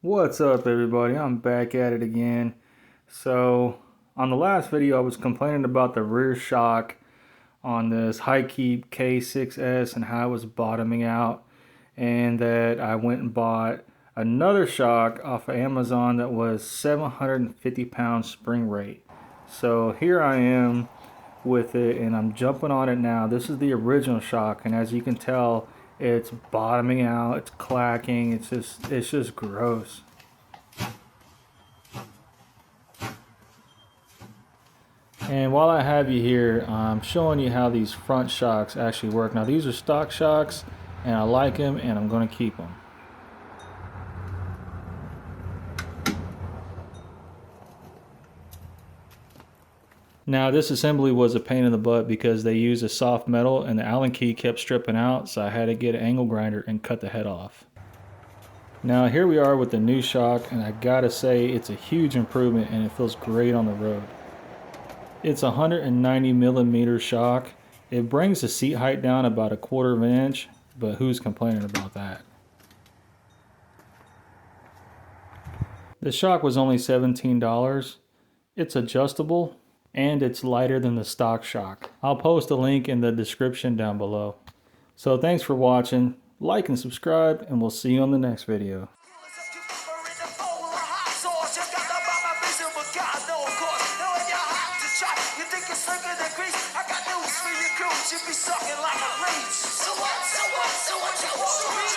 What's up, everybody? I'm back at it again. So on the last video I was complaining about the rear shock on this Hikeep K6-S and how it was bottoming out, and that I went and bought another shock off of Amazon that was 750 pounds spring rate. So here I am with it and I'm jumping on it now. This is the original shock, and as you can tell, it's bottoming out, it's clacking, it's just gross. And while I have you here, I'm showing you how these front shocks actually work. Now these are stock shocks and I like them and I'm going to keep them. Now this assembly was a pain in the butt because they used a soft metal and the Allen key kept stripping out, so I had to get an angle grinder and cut the head off. Now here we are with the new shock, and I gotta say it's a huge improvement and it feels great on the road. It's a 190 millimeter shock. It brings the seat height down about 1/4 of an inch, but who's complaining about that? The shock was only $17. It's adjustable and it's lighter than the stock shock. I'll post a link in the description down below. So thanks for watching, like and subscribe, and we'll see you on the next video. Should be sucking like a leech. So what you want?